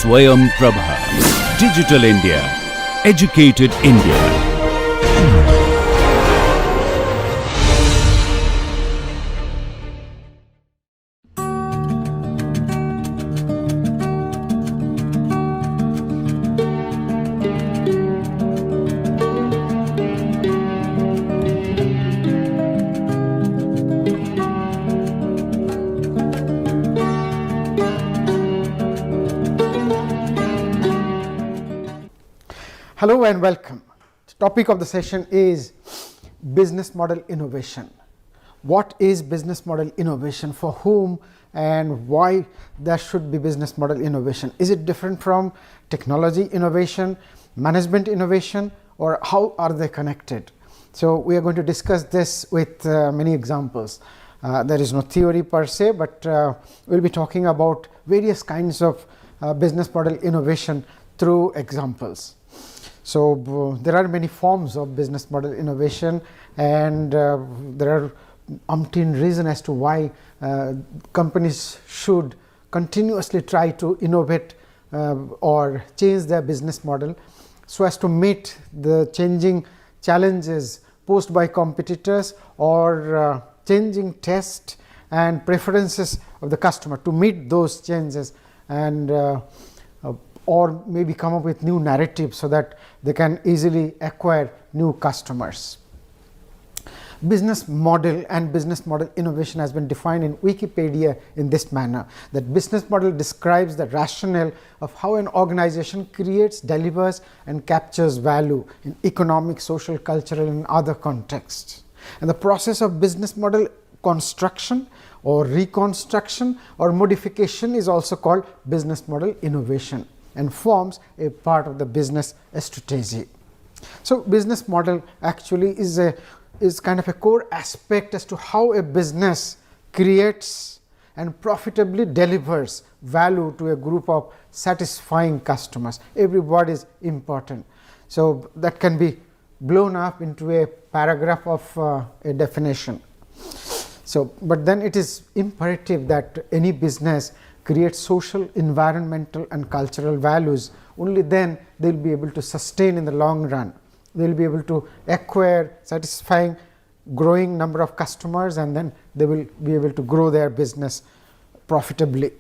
Swayam Prabha. Digital India. Educated India. Hello and welcome. The topic of the session is business model innovation. What is business model innovation, for whom, and why there should be business model innovation? Is it different from technology innovation, management innovation, or how are they connected? So we are going to discuss this with many examples. There is no theory per se, but we'll be talking about various kinds of business model innovation through examples. So there are many forms of business model innovation, and there are umpteen reasons as to why companies should continuously try to innovate or change their business model so as to meet the changing challenges posed by competitors or changing tastes and preferences of the customer, to meet those changes and or maybe come up with new narratives so that they can easily acquire new customers. Business model and business model innovation has been defined in Wikipedia in this manner, that business model describes the rationale of how an organization creates, delivers and captures value in economic, social, cultural and other contexts. And the process of business model construction or reconstruction or modification is also called business model innovation, and forms a part of the business strategy. So business model actually is kind of a core aspect as to how a business creates and profitably delivers value to a group of satisfying customers. Every word is important. So that can be blown up into a paragraph of a definition. So, but then it is imperative that any business create social, environmental and cultural values. Only then they will be able to sustain in the long run. They will be able to acquire satisfying growing number of customers, and then they will be able to grow their business profitably.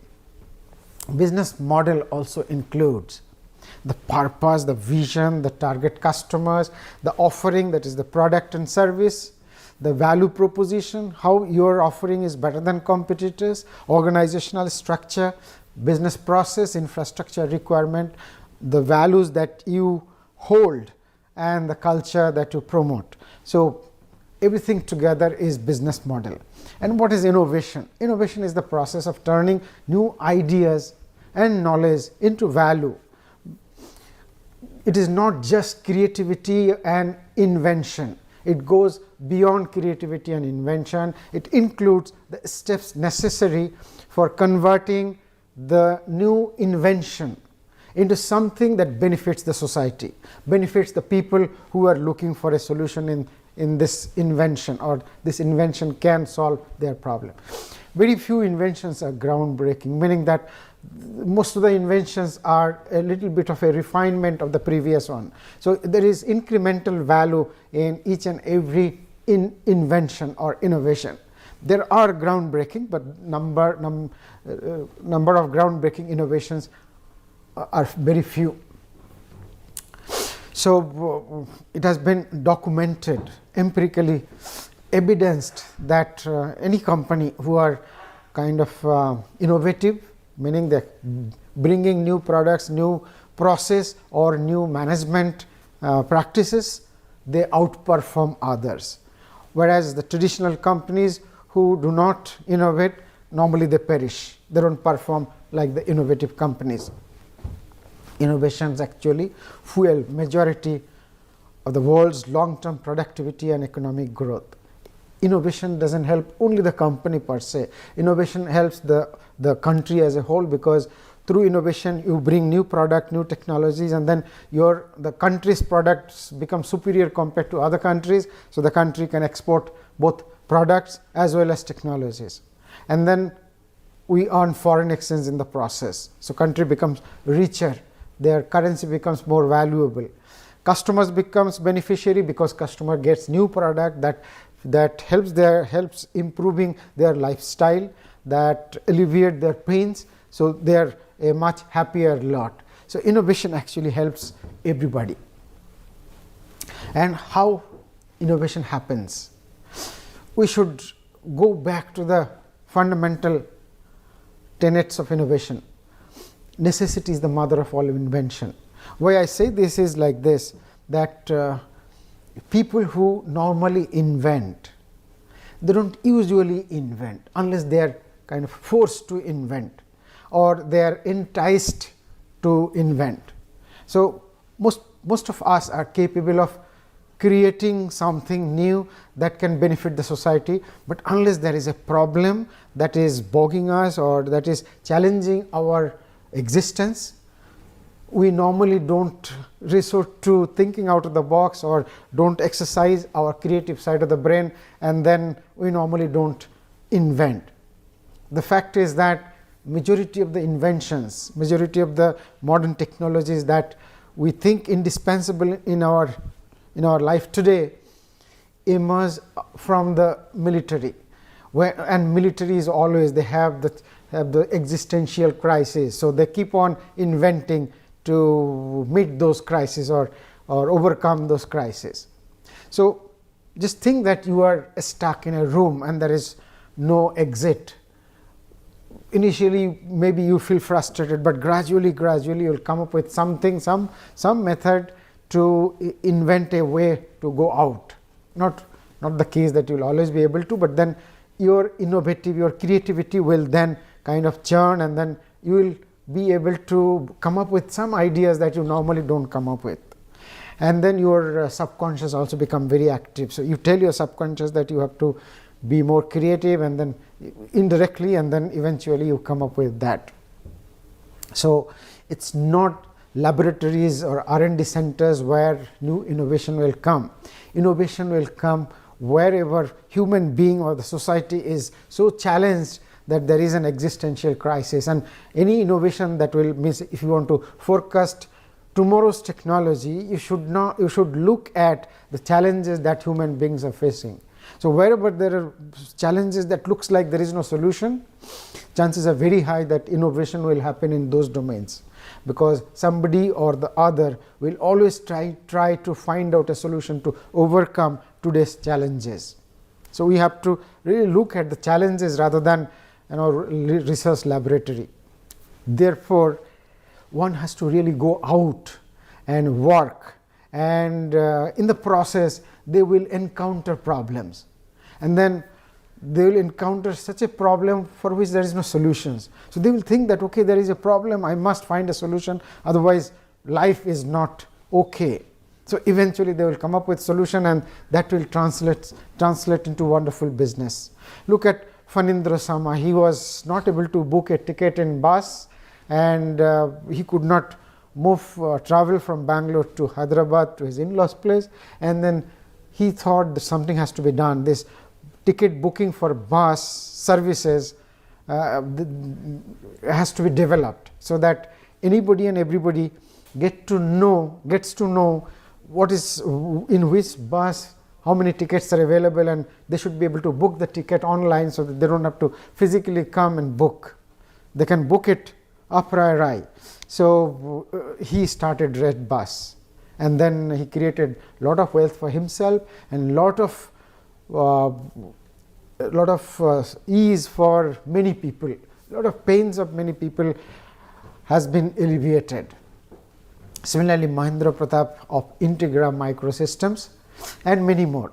Business model also includes the purpose, the vision, the target customers, the offering, that is the product and service, the value proposition, how your offering is better than competitors, organizational structure, business process, infrastructure requirement, the values that you hold and the culture that you promote. So everything together is business model. And what is innovation? Innovation is the process of turning new ideas and knowledge into value. It is not just creativity and invention. It goes beyond creativity and invention. It includes the steps necessary for converting the new invention into something that benefits the society, benefits the people who are looking for a solution in this invention, or this invention can solve their problem. Very few inventions are groundbreaking, meaning that most of the inventions are a little bit of a refinement of the previous one. So there is incremental value in each and every invention or innovation. There are groundbreaking, but number of groundbreaking innovations are very few. So it has been documented, empirically evidenced, that any company who are kind of innovative, meaning that bringing new products, new process or new management practices, they outperform others. Whereas the traditional companies who do not innovate, normally they perish. They don't perform like the innovative companies. Innovations actually fuel majority of the world's long-term productivity and economic growth. Innovation doesn't help only the company per se. Innovation helps the country as a whole, because through innovation you bring new product, new technologies, and then the country's products become superior compared to other countries, so the country can export both products as well as technologies. And then we earn foreign exchange in the process. So country becomes richer, their currency becomes more valuable. Customers becomes beneficiary because customer gets new product that helps improving their lifestyle, that alleviate their pains, so they are a much happier lot. So innovation actually helps everybody. And how innovation happens? We should go back to the fundamental tenets of innovation. Necessity is the mother of all invention. Why I say this is like this, that people who normally invent, they don't usually invent unless they are kind of forced to invent or they are enticed to invent. So most of us are capable of creating something new that can benefit the society, but unless there is a problem that is bogging us or that is challenging our existence, we normally don't resort to thinking out of the box or don't exercise our creative side of the brain, and then we normally don't invent. The fact is that majority of the inventions, majority of the modern technologies that we think indispensable in our life today emerge from the military, and military is always, they have the existential crisis, so they keep on inventing to meet those crises or overcome those crises. So just think that you are stuck in a room and there is no exit. Initially maybe you feel frustrated, but gradually you will come up with something, some method to invent a way to go out. Not the case that you will always be able to, but then your creativity will then kind of churn, and then you will be able to come up with some ideas that you normally don't come up with. And then your subconscious also become very active. So you tell your subconscious that you have to be more creative, and then indirectly, and then eventually you come up with that. So it's not laboratories or R&D centers where new innovation will come. Innovation will come wherever human being or the society is so challenged that there is an existential crisis. And any innovation that will means, if you want to forecast tomorrow's technology, you should look at the challenges that human beings are facing. So wherever there are challenges that looks like there is no solution, chances are very high that innovation will happen in those domains, because somebody or the other will always try to find out a solution to overcome today's challenges. So we have to really look at the challenges rather than research laboratory. Therefore, one has to really go out and work, and in the process they will encounter problems, and then they will encounter such a problem for which there is no solutions. So they will think that, okay, there is a problem, I must find a solution, otherwise life is not okay. So eventually they will come up with solution, and that will translate into wonderful business. Look at Phanindra Sama. He was not able to book a ticket in bus, and he could not travel from Bangalore to Hyderabad to his in-laws place, and then he thought that something has to be done. This ticket booking for bus services has to be developed, so that anybody and everybody gets to know what is in which bus, how many tickets are available, and they should be able to book the ticket online, so that they don't have to physically come and book. They can book it a priori. So he started Red Bus, and then he created a lot of wealth for himself, and lot of ease for many people. A lot of pains of many people has been alleviated. Similarly, Mahendra Pratap of Integra Microsystems and many more.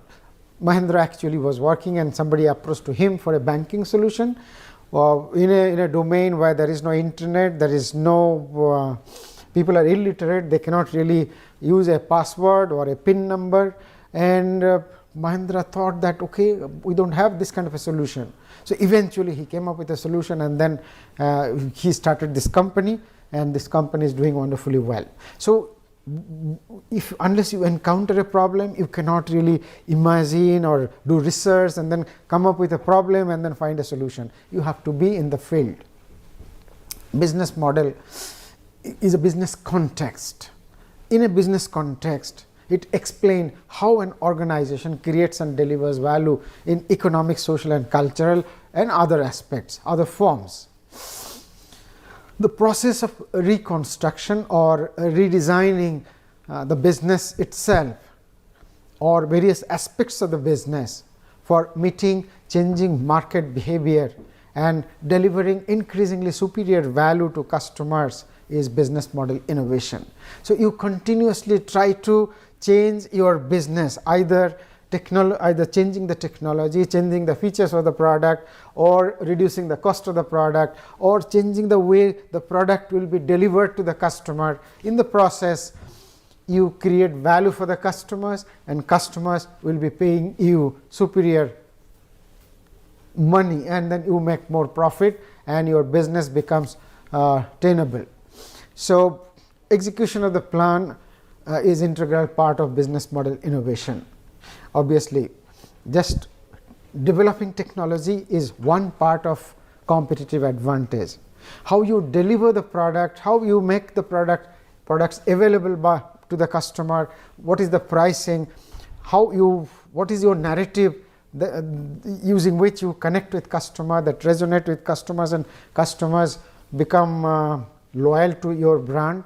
Mahendra actually was working, and somebody approached to him for a banking solution in a domain where there is no internet, there is no people are illiterate, they cannot really use a password or a PIN number, and Mahendra thought that, okay, we don't have this kind of a solution. So eventually he came up with a solution, and then he started this company, and this company is doing wonderfully well. So unless you encounter a problem, you cannot really imagine or do research and then come up with a problem and then find a solution. You have to be in the field. business model is a business context. In a business context, it explains how an organization creates and delivers value in economic, social and cultural and other aspects, other forms. The process of reconstruction or redesigning the business itself or various aspects of the business for meeting changing market behavior and delivering increasingly superior value to customers is business model innovation. So, you continuously try to change your business, either changing the technology, changing the features of the product, or reducing the cost of the product, or changing the way the product will be delivered to the customer. In the process, you create value for the customers, and customers will be paying you superior money, and then you make more profit and your business becomes tenable. So, execution of the plan is integral part of business model innovation. Obviously, just developing technology is one part of competitive advantage. How you deliver the product, how you make the products available to the customer, what is the pricing, what is your narrative using which you connect with customer, that resonate with customers, and customers become loyal to your brand.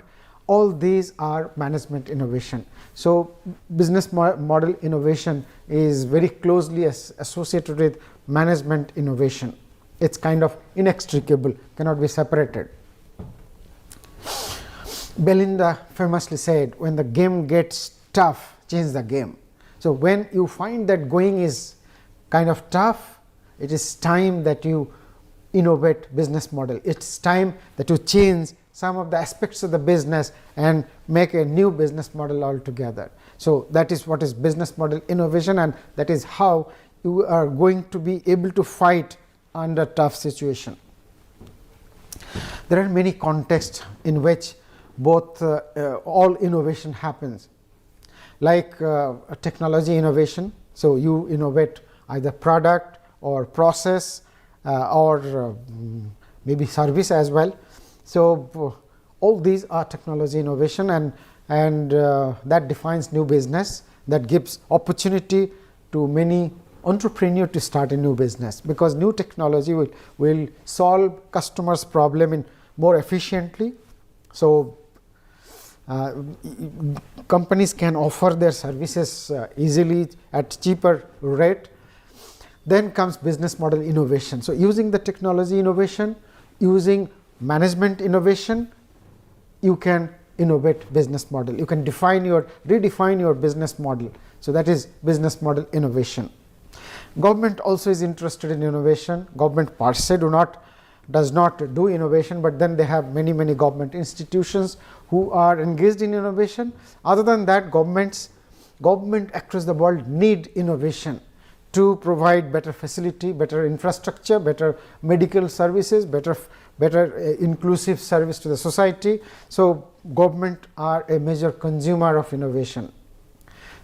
All these are management innovation. So, business model innovation is very closely associated with management innovation. It is kind of inextricable, cannot be separated. Belinda famously said, when the game gets tough, change the game. So, when you find that going is kind of tough, it is time that you innovate business model. It is time that you change some of the aspects of the business and make a new business model altogether. So, that is what is business model innovation, and that is how you are going to be able to fight under tough situation. There are many contexts in which both all innovation happens, like technology innovation. So, you innovate either product or process or maybe service as well. So, all these are technology innovation, and that defines new business, that gives opportunity to many entrepreneurs to start a new business, because new technology will solve customers' problem in more efficiently. So, companies can offer their services easily at cheaper rate. Then comes business model innovation. So, using the technology innovation, using management innovation, you can innovate business model. You can redefine your business model. So, that is business model innovation. Government also is interested in innovation. Government per se does not do innovation, but then they have many government institutions who are engaged in innovation. Other than that, government across the world need innovation to provide better facility, better infrastructure, better medical services, better inclusive service to the society. So, government are a major consumer of innovation.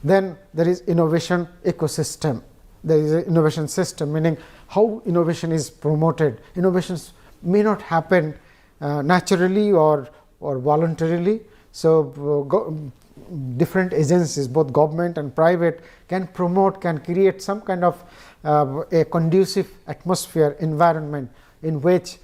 Then there is innovation ecosystem. There is an innovation system, meaning how innovation is promoted. Innovations may not happen naturally or voluntarily. So, different agencies, both government and private, can create some kind of a conducive atmosphere, environment in which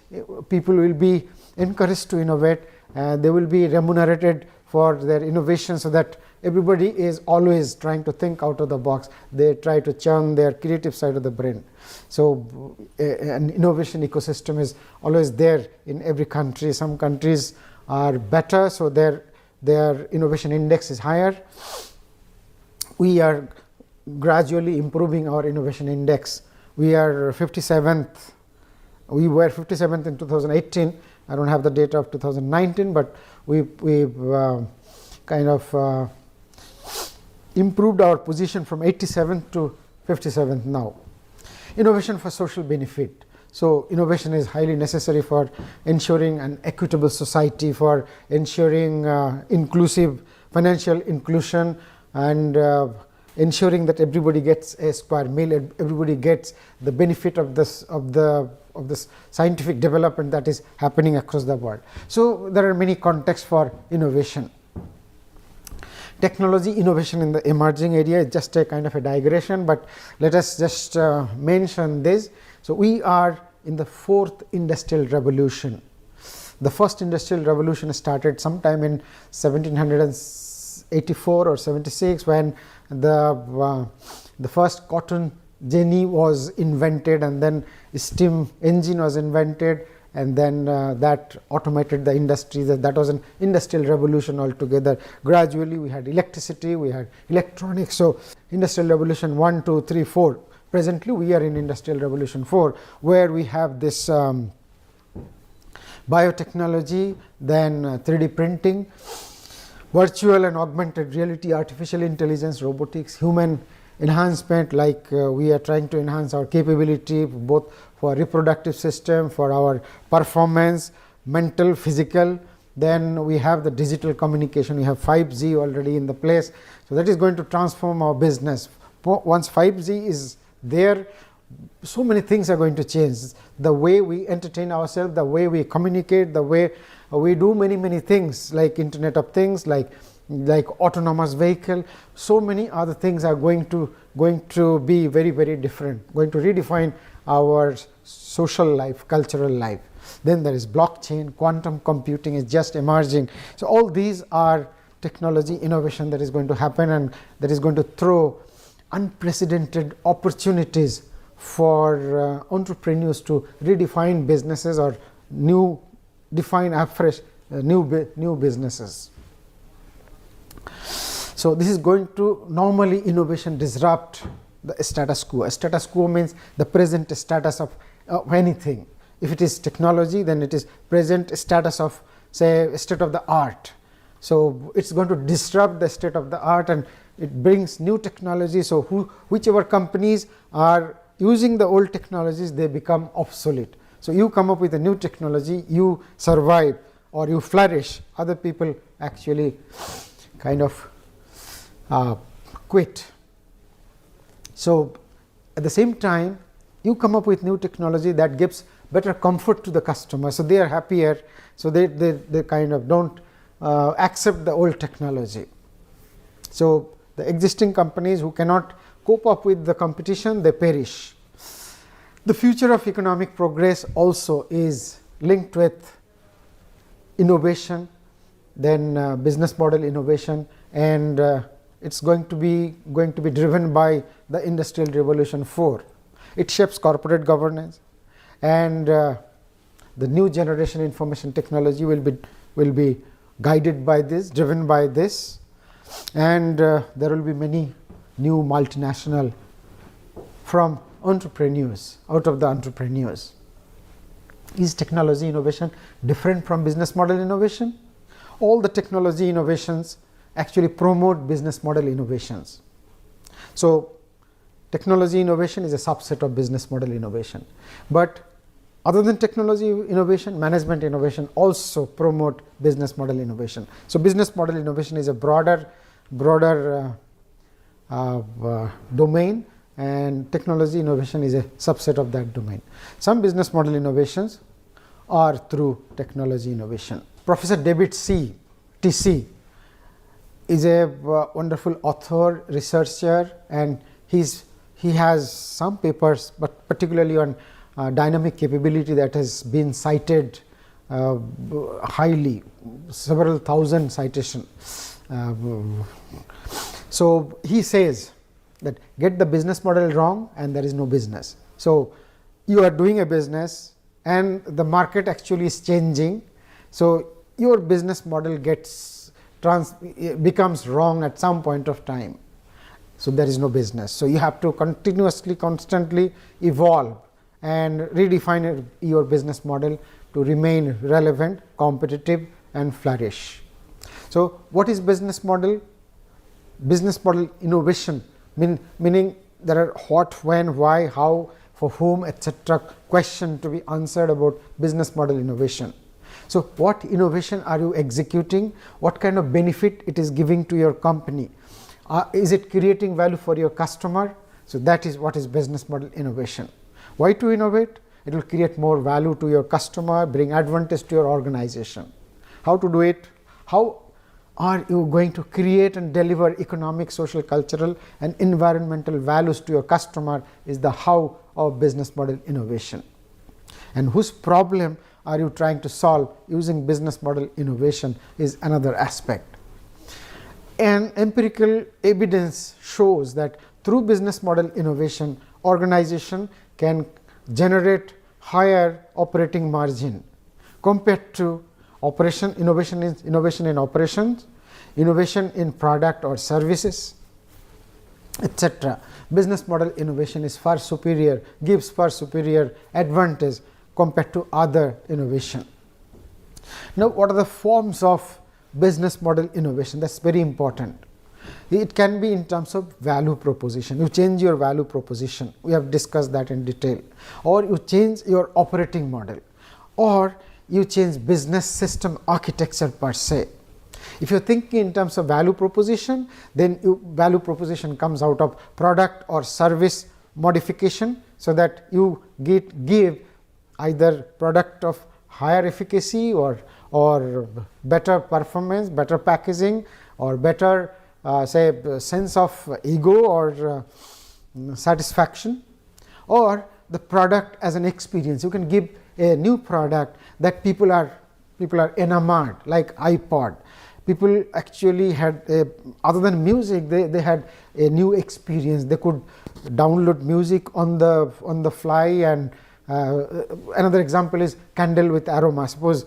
people will be encouraged to innovate. They will be remunerated for their innovation, so that everybody is always trying to think out of the box. They try to churn their creative side of the brain. So, an innovation ecosystem is always there in every country. Some countries are better, so their innovation index is higher. We are gradually improving our innovation index. We are 57th. We were 57th in 2018. I don't have the data of 2019, but we've kind of improved our position from 87th to 57th now. Innovation for social benefit. So, innovation is highly necessary for ensuring an equitable society, for ensuring inclusive financial inclusion, and ensuring that everybody gets a square meal, everybody gets the benefit of the of this scientific development that is happening across the world. So there are many contexts for innovation. Technology innovation in the emerging area is just a kind of a digression, but let us just mention this. So we are in the 4th industrial revolution. The first industrial revolution started sometime in 1784 or 76, when the first cotton ginny was invented, and then steam engine was invented, and then that automated the industry. That was an industrial revolution altogether. Gradually we had electricity, we had electronics. So industrial revolution 1, 2, 3, 4. Presently we are in industrial revolution 4, where we have this biotechnology, then 3D printing, virtual and augmented reality, artificial intelligence, robotics, human enhancement, like we are trying to enhance our capability both for reproductive system, for our performance, mental, physical. Then we have the digital communication, we have 5G already in the place. So that is going to transform our business. Once 5G is there, so many things are going to change. The way we entertain ourselves, the way we communicate, the way we do many things, like Internet of Things, like autonomous vehicle. So many other things are going to be very different, going to redefine our social life, cultural life. Then there is blockchain, quantum computing is just emerging. So all these are technology innovation that is going to happen, and that is going to throw unprecedented opportunities for entrepreneurs to redefine businesses or define afresh new businesses. So this is going to normally innovation disrupt the status quo. A status quo means the present status of anything. If it is technology, then it is present status of, say, state of the art. So it's going to disrupt the state of the art, and it brings new technology. So whichever companies are using the old technologies, they become obsolete. So you come up with a new technology, you survive or you flourish. Other people actually kind of quit. So at the same time, you come up with new technology that gives better comfort to the customer, so they are happier. So they kind of don't accept the old technology. So the existing companies who cannot cope up with the competition, they perish. The future of economic progress also is linked with innovation, then business model innovation, and it's going to be driven by the Industrial Revolution 4. It shapes corporate governance, and the new generation information technology will be guided by this, driven by this, and there will be many new multinational from entrepreneurs, out of the entrepreneurs. Is technology innovation different from business model innovation? All the technology innovations actually promote business model innovations. So technology innovation is a subset of business model innovation. But other than technology innovation, management innovation also promote business model innovation. So business model innovation is a broader domain, and technology innovation is a subset of that domain. Some business model innovations are through technology innovation. Professor David TC is a wonderful author, researcher, and he has some papers, but particularly on dynamic capability, that has been cited highly, several thousand citations. So he says that get the business model wrong and there is no business. So you are doing a business and the market actually is changing, so your business model becomes wrong at some point of time. So there is no business. So you have to constantly evolve and redefine your business model to remain relevant, competitive, and flourish. So what is business model? Business model innovation, meaning there are what, when, why, how, for whom, etc. question to be answered about business model innovation. So what innovation are you executing? What kind of benefit it is giving to your company? Is it creating value for your customer? So that is what is business model innovation. Why to innovate? it will create more value to your customer, bring advantage to your organization. How to do it? How are you going to create and deliver economic, social, cultural and environmental values to your customer is the how of business model innovation. And whose problem are you trying to solve using business model innovation is another aspect. And empirical evidence shows that through business model innovation, organization can generate higher operating margin compared to innovation in operations, innovation in product or services, etc. Business model innovation is far superior, gives far superior advantage compared to other innovation. Now, what are the forms of business model innovation? That's very important. It can be in terms of value proposition. You change your value proposition. We have discussed that in detail. Or you change your operating model. Or you change business system architecture per se. If you are thinking in terms of value proposition, then value proposition comes out of product or service modification, so that you give either product of higher efficacy or better performance, better packaging, or better say sense of ego or satisfaction, or the product as an experience. You can give a new product that people are enamored, like iPod. People actually had other than music, they had a new experience. They could download music on the fly. And another example is candle with aroma. Suppose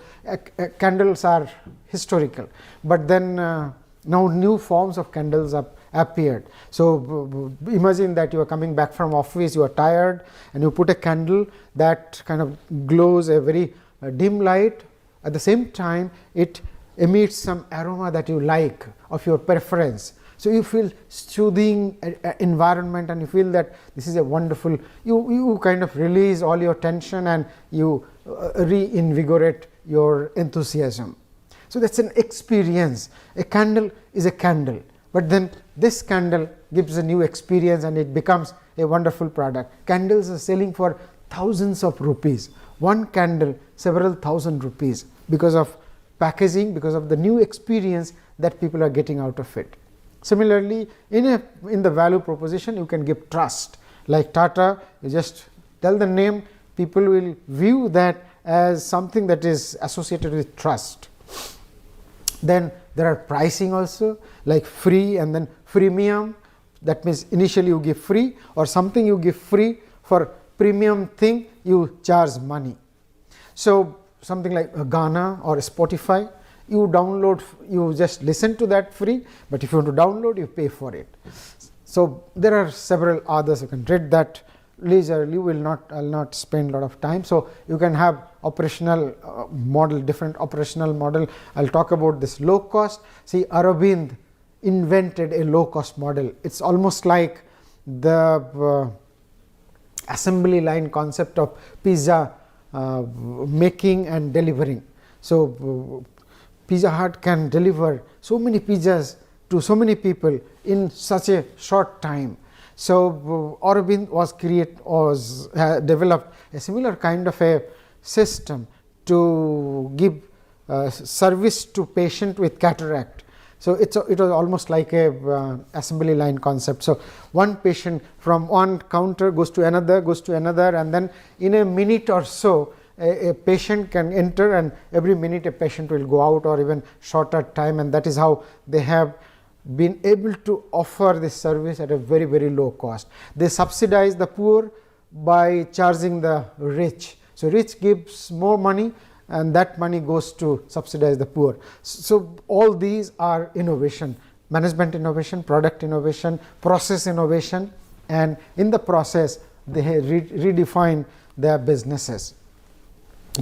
candles are historical, but then now new forms of candles have appeared. So imagine that you are coming back from office, you are tired, and you put a candle that kind of glows a very dim light. At the same time, it emits some aroma that you like, of your preference. So you feel soothing environment, and you feel that this is a wonderful, you kind of release all your tension and you reinvigorate your enthusiasm. So that's an experience. A candle is a candle, but then this candle gives a new experience and it becomes a wonderful product. Candles are selling for thousands of rupees. One candle, several thousand rupees, because of packaging, because of the new experience that people are getting out of it. Similarly, in the value proposition, you can give trust. Like Tata, you just tell the name, people will view that as something that is associated with trust. Then there are pricing also, like free and then freemium. That means initially you give free, or something you give free, for premium thing you charge money. So something like Ghana or Spotify, you download, you just listen to that free, but if you want to download, you pay for it. So there are several others. You can read that leisurely. I'll not spend a lot of time. So you can have operational model, different operational model. I'll talk about this low cost. See, Aravind invented a low cost model. It's almost like the assembly line concept of pizza making and delivering. So Pizza Hut can deliver so many pizzas to so many people in such a short time. So Aurobind developed a similar kind of a system to give service to patient with cataract. So it was almost like a assembly line concept. So one patient from one counter goes to another, and then in a minute or so, a patient can enter, and every minute a patient will go out, or even shorter time, and that is how they have been able to offer this service at a very, very low cost. They subsidize the poor by charging the rich. So rich gives more money, and that money goes to subsidize the poor. So all these are innovation: management innovation, product innovation, process innovation, and in the process they redefine their businesses.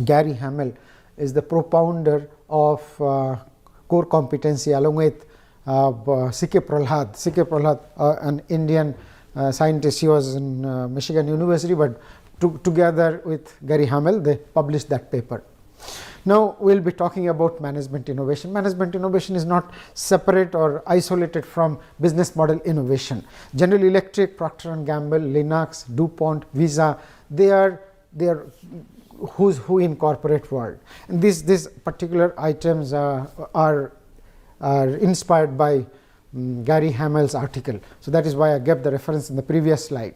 Gary Hamel is the propounder of core competency, along with C.K. Prahlad, an Indian scientist. He was in Michigan University, but together with Gary Hamel, they published that paper. Now we will be talking about management innovation. Management innovation is not separate or isolated from business model innovation. General Electric, Procter & Gamble, Linux, DuPont, Visa, they are they are who's who in corporate world. And these particular items are inspired by Gary Hamel's article. So that is why I gave the reference in the previous slide.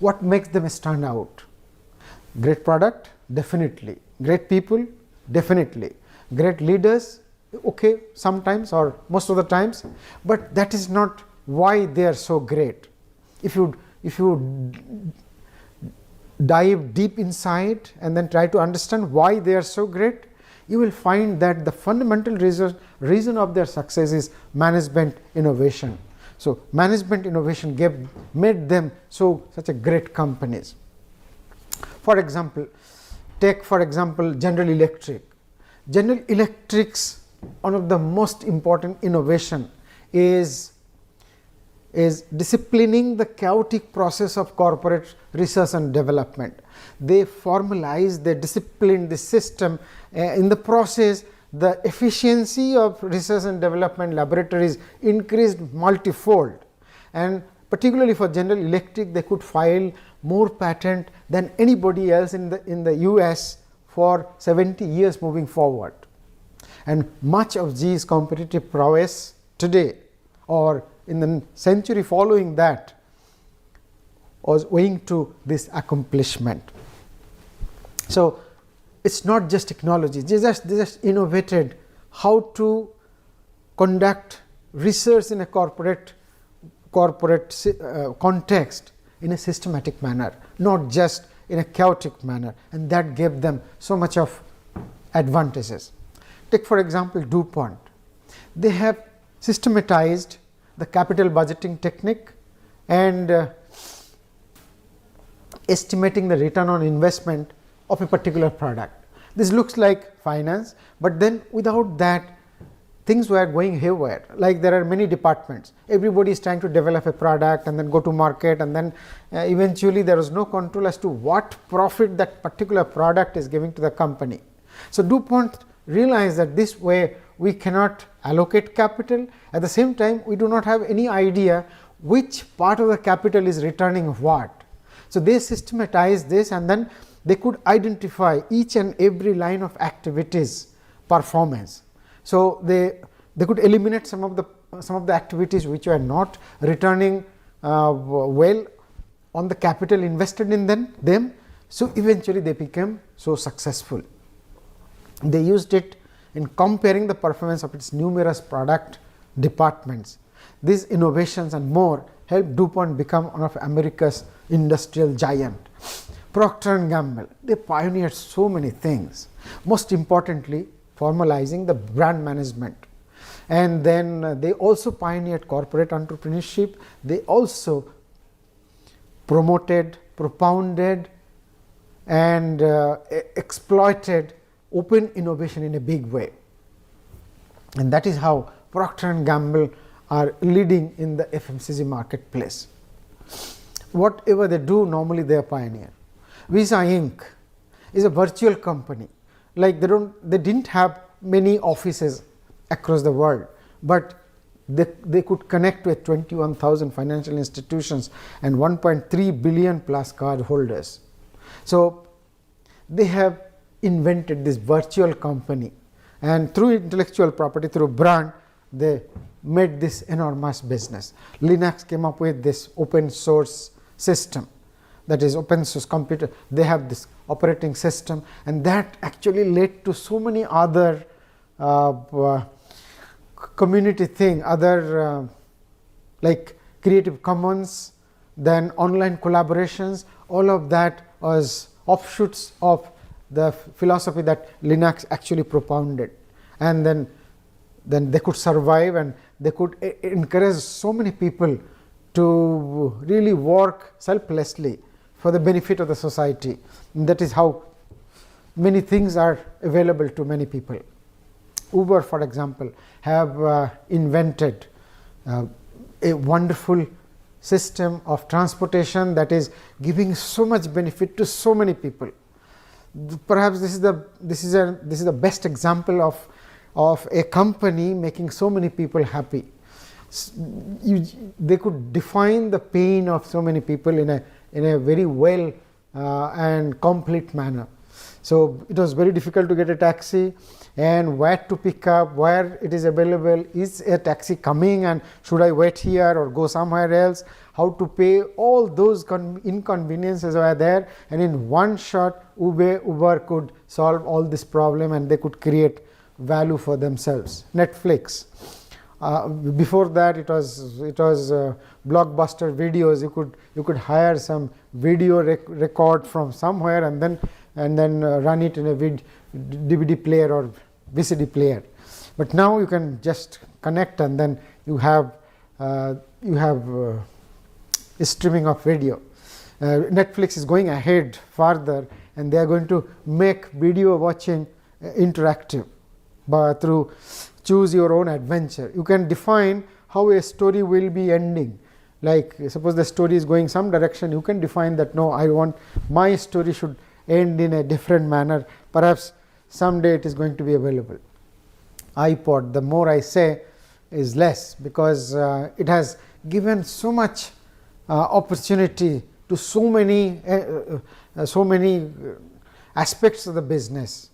What makes them stand out? Great product, definitely. Great people, definitely. Great leaders, okay, sometimes or most of the times, but that is not why they are so great. If you dive deep inside and then try to understand why they are so great, you will find that the fundamental reason of their success is management innovation. So management innovation made them such a great companies. For example, take for example General Electric. General Electric's one of the most important innovation is disciplining the chaotic process of corporate research and development. They formalized, they disciplined the system. In the process, the efficiency of research and development laboratories increased multifold, and particularly for General Electric, they could file more patent than anybody else in the US for 70 years moving forward. And much of GE's competitive prowess today or in the century following that was owing to this accomplishment. So it's not just technology, they just innovated how to conduct research in a corporate context in a systematic manner, not just in a chaotic manner, and that gave them so much of advantages. Take for example DuPont. They have systematized the capital budgeting technique and estimating the return on investment of a particular product. This looks like finance, but then without that things were going haywire. Like there are many departments, everybody is trying to develop a product and then go to market, and then eventually there is no control as to what profit that particular product is giving to the company. So DuPont realized that this way we cannot allocate capital, at the same time we do not have any idea which part of the capital is returning what. So they systematized this, and then they could identify each and every line of activities performance. So they could eliminate some of the activities which were not returning well on the capital invested in them. So eventually they became so successful. They used it in comparing the performance of its numerous product departments. These innovations and more helped DuPont become one of America's industrial giant. Procter & Gamble, they pioneered so many things, most importantly formalizing the brand management. And then they also pioneered corporate entrepreneurship. They also promoted, propounded and exploited open innovation in a big way. And that is how Procter & Gamble are leading in the FMCG marketplace. Whatever they do, normally they are pioneer. Visa Inc. is a virtual company. Like they didn't have many offices across the world, but they could connect with 21,000 financial institutions and 1.3 billion plus card holders. So they have invented this virtual company, and through intellectual property, through brand, they made this enormous business. Linux came up with this open source system, that is open source computer. They have this operating system, and that actually led to so many other community thing, other like Creative Commons, then online collaborations. All of that was offshoots of the philosophy that Linux actually propounded, and then they could survive, and they could encourage so many people to really work selflessly for the benefit of the society. And that is how many things are available to many people. Uber, for example, have invented a wonderful system of transportation that is giving so much benefit to so many people. Perhaps this is the best example of a company making so many people happy. They could define the pain of so many people in a very well and complete manner. So it was very difficult to get a taxi, and where to pick up, where it is available, is a taxi coming and should I wait here or go somewhere else, how to pay, all those inconveniences were there, and in one shot Uber could solve all this problem and they could create value for themselves. Netflix, before that it was Blockbuster videos. You could hire some video record from somewhere and then run it in a DVD player or VCD player. But now you can just connect and then you have streaming of video. Netflix is going ahead further, and they are going to make video watching interactive, but through choose your own adventure. You can define how a story will be ending. Like suppose the story is going some direction, you can define that no, I want my story should end in a different manner. Perhaps someday it is going to be available. iPod, the more I say is less, because it has given so much opportunity to so many aspects of the business,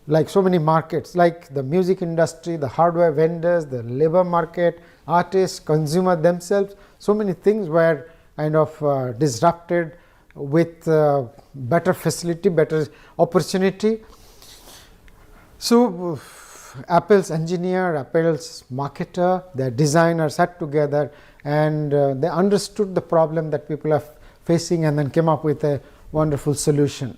like so many markets, like the music industry, the hardware vendors, the labor market, artists, consumer themselves. So many things were kind of disrupted with better facility, better opportunity. So Apple's engineer, Apple's marketer, their designer sat together and they understood the problem that people are facing and then came up with a wonderful solution.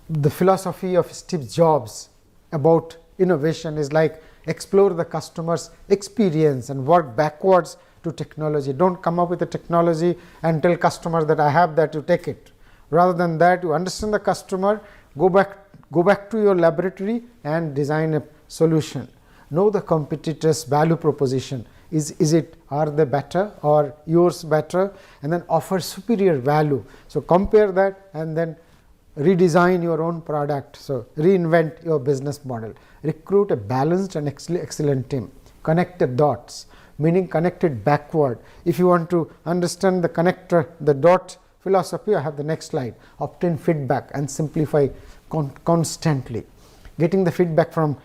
The philosophy of Steve Jobs about innovation is like explore the customer's experience and work backwards to technology. Don't come up with a technology and tell customers that I have that, you take it. Rather than that, you understand the customer, go back to your laboratory and design a solution. Know the competitor's value proposition. Are they better or yours better? And then offer superior value. So compare that and then redesign your own product. So reinvent your business model. Recruit a balanced and excellent team. Connect the dots, meaning connect it backward. If you want to understand the dot philosophy, I have the next slide. Obtain feedback and simplify constantly. Getting the feedback from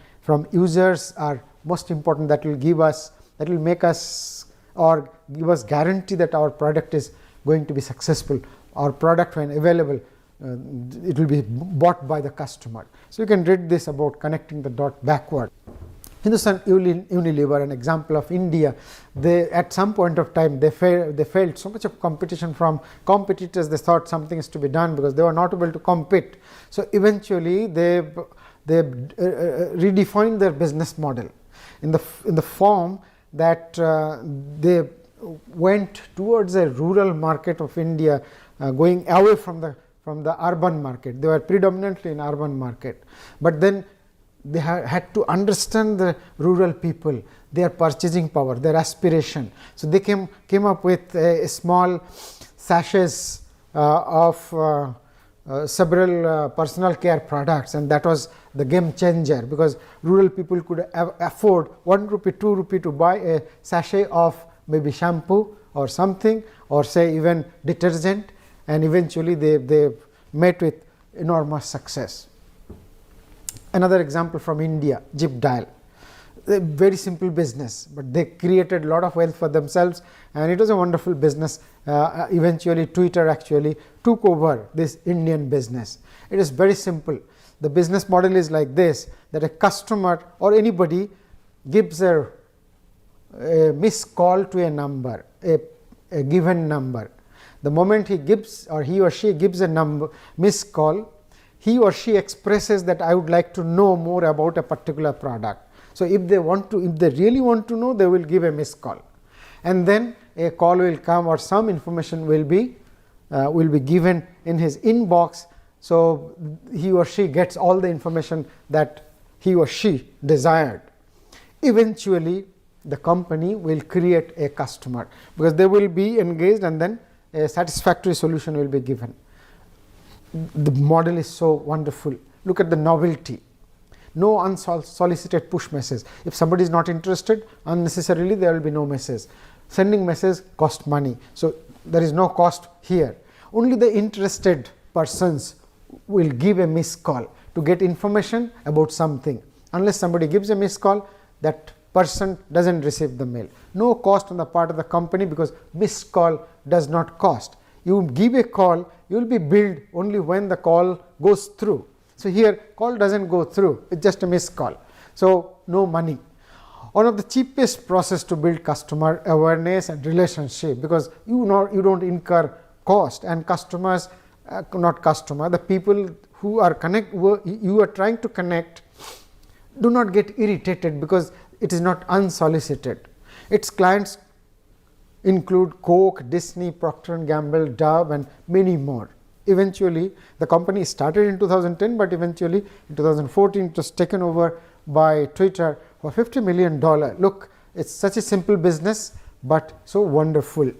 users are most important. That will make us or give us guarantee that our product is going to be successful. Our product, when available, it will be bought by the customer. So you can read this about connecting the dot backward. Hindustan Unilever, an example of India, they at some point of time they felt so much of competition from competitors. They thought something is to be done because they were not able to compete. So eventually they redefined their business model in the form that they went towards a rural market of India, going away from the urban market. They were predominantly in urban market, but then they had to understand the rural people, their purchasing power, their aspiration. So they came up with a small sachets of several personal care products, and that was the game changer, because rural people could afford 1 rupee, 2 rupee to buy a sachet of maybe shampoo or something, or say even detergent, and eventually they met with enormous success. Another example from India, Zip Dial. A very simple business, but they created a lot of wealth for themselves, and it was a wonderful business. Eventually Twitter actually took over this Indian business. It is very simple. The business model is like this, that a customer or anybody gives a missed call to a number, a given number. The moment he gives or he or she gives a missed call, he or she expresses that I would like to know more about a particular product. So if they really want to know, they will give a missed call, and then a call will come or some information will be given in his inbox. So he or she gets all the information that he or she desired. Eventually the company will create a customer, because they will be engaged and then a satisfactory solution will be given. The model is so wonderful. Look at the novelty. No unsolicited push message. If somebody is not interested, unnecessarily there will be no message. Sending message cost money, so there is no cost here. only the interested persons will give a missed call to get information about something. Unless somebody gives a missed call, that person doesn't receive the mail. No cost on the part of the company, because missed call does not cost. You give a call, you will be billed only when the call goes through. So here call doesn't go through, it's just a missed call. So no money. One of the cheapest process to build customer awareness and relationship, because you don't incur cost, and customers, the people who you are trying to connect do not get irritated, because it is not unsolicited. Its clients include Coke, Disney, Procter & Gamble, Dove, and many more. Eventually, the company started in 2010, but eventually in 2014 it was taken over by Twitter for $50 million. Look, it's such a simple business, but so wonderful,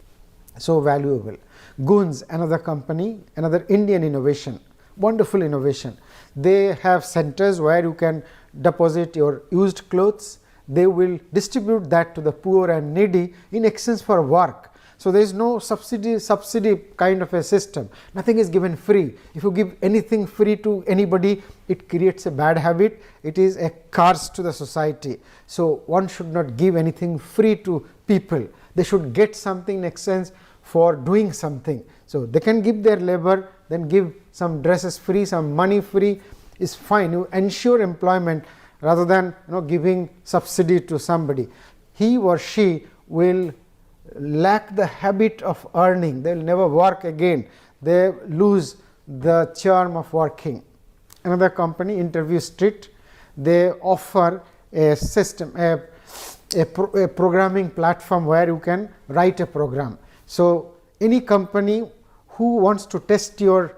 so valuable. Goons, another company, another Indian innovation, wonderful innovation. They have centers where you can deposit your used clothes. They will distribute that to the poor and needy in exchange for work. So there is no subsidy kind of a system. Nothing is given free. If you give anything free to anybody, it creates a bad habit. It is a curse to the society. So one should not give anything free to people. They should get something in exchange for doing something. So they can give their labor, then give some dresses free, some money free is fine. You ensure employment rather than giving subsidy to somebody. He or she will lack the habit of earning. They will never work again. They lose the charm of working. Another company, Interview Street, they offer a system, a programming platform where you can write a program. So any company who wants to test your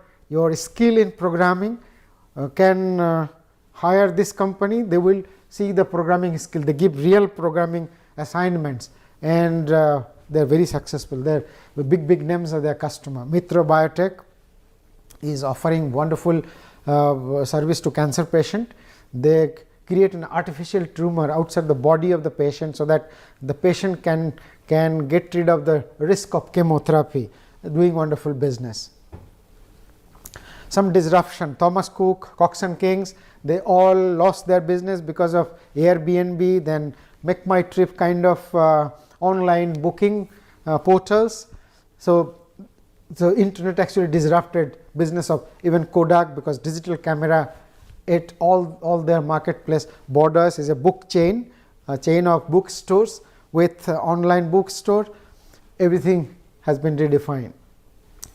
skill in programming can hire this company. They will see the programming skill. They give real programming assignments, and they are very successful. They are big names are their customer. Mitra Biotech is offering wonderful service to cancer patient. They create an artificial tumor outside the body of the patient so that the patient can get rid of the risk of chemotherapy. Doing wonderful business. Some disruption. Thomas Cook, Cox and Kings, they all lost their business because of Airbnb, then Make My Trip kind of online booking portals. So the internet actually disrupted business of even Kodak, because digital camera ate all their marketplace. Borders is a book chain, a chain of bookstores with online bookstore. Everything has been redefined.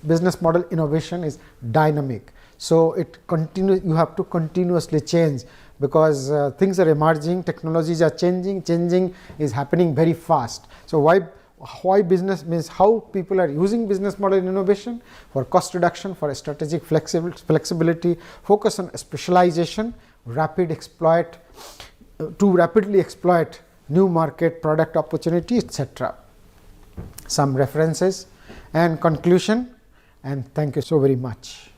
Business model innovation is dynamic, so you have to continuously change, because things are emerging, technologies are changing is happening very fast. So why business means how people are using business model innovation for cost reduction, for strategic flexibility, focus on specialization, to rapidly exploit new market product opportunity, etc. Some references and conclusion, and thank you so very much.